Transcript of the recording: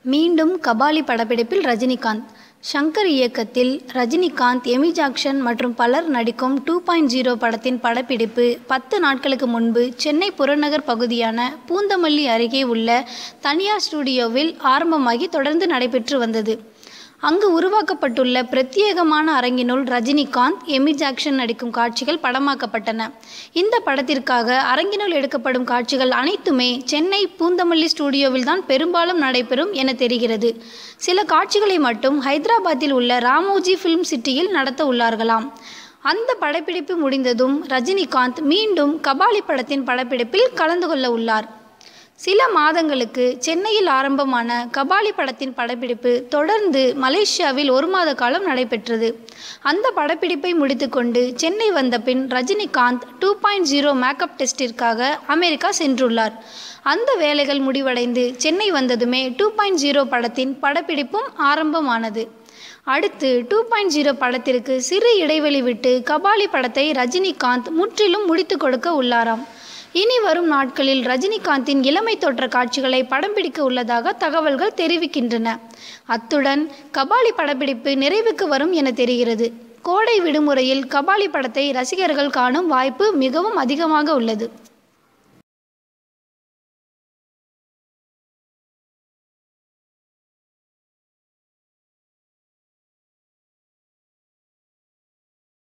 மீண்டும் கபாலி படப்பிடிப்பில் ரஜினிகாந்த். ஷங்கர் இயக்கத்தில் ரஜினிகாந்த், எமி ஜாக்சன் மற்றும் பலர் நடிக்கும் 2.0 படத்தின் படப்பிடிப்பு 10 நாட்களுக்கு முன்பு சென்னை புறநகர் பகுதியான பூந்தமல்லி அருகே உள்ள தனியார் ஸ்டுடியோவில் ஆரம்பமாகி தொடர்ந்து நடைபெற்று வந்தது. அங்கு உருவாக்கப்பட்டுள்ள பிரத்யேகமான அரங்கினுள் ரஜினிகாந்த், எமி ஜாக்சன் நடிக்கும் காட்சிகள் படமாக்கப்பட்டன. இந்த படத்திற்காக அரங்கினுள் எடுக்கப்படும் காட்சிகள் அனைத்துமே சென்னை பூந்தமல்லி ஸ்டுடியோவில் தான் பெரும்பாலும் நடைபெறும் என தெரிகிறது. சில காட்சிகளை மட்டும் ஹைதராபாத்தில் உள்ள ராமோஜி ஃபிலிம் சிட்டியில் நடத்த உள்ளார்களாம். அந்த படப்பிடிப்பு முடிந்ததும் ரஜினிகாந்த் மீண்டும் கபாலி படத்தின் படப்பிடிப்பில் கலந்து கொள்ள உள்ளார். சில மாதங்களுக்கு சென்னையில் ஆரம்பமான கபாலி படத்தின் படப்பிடிப்பு தொடர்ந்து மலேசியாவில் 1 மாத காலம் நடைபெற்றது. அந்த படப்பிடிப்பை முடித்துக்கொண்டு சென்னை வந்த பின் ரஜினிகாந்த் 2.0 மேக்கப் டெஸ்டிற்காக அமெரிக்கா சென்றுள்ளார். அந்த வேலைகள் முடிவடைந்து சென்னை வந்ததுமே 2.0 படத்தின் படப்பிடிப்பும் ஆரம்பமானது. அடுத்து 2.0 படத்திற்கு சிறு இடைவெளி விட்டு கபாலி படத்தை ரஜினிகாந்த் முற்றிலும் முடித்து கொடுக்க உள்ளாராம். இனி வரும் நாட்களில் ரஜினிகாந்தின் இளமை தோற்ற காட்சிகளை படம் பிடிக்க உள்ளதாக தகவல்கள் தெரிவிக்கின்றன. அத்துடன் கபாலி படப்பிடிப்பு நிறைவுக்கு வரும் என தெரிகிறது. கோடை விடுமுறையில் கபாலி படத்தை ரசிகர்கள் காணும் வாய்ப்பு மிகவும் அதிகமாக உள்ளது.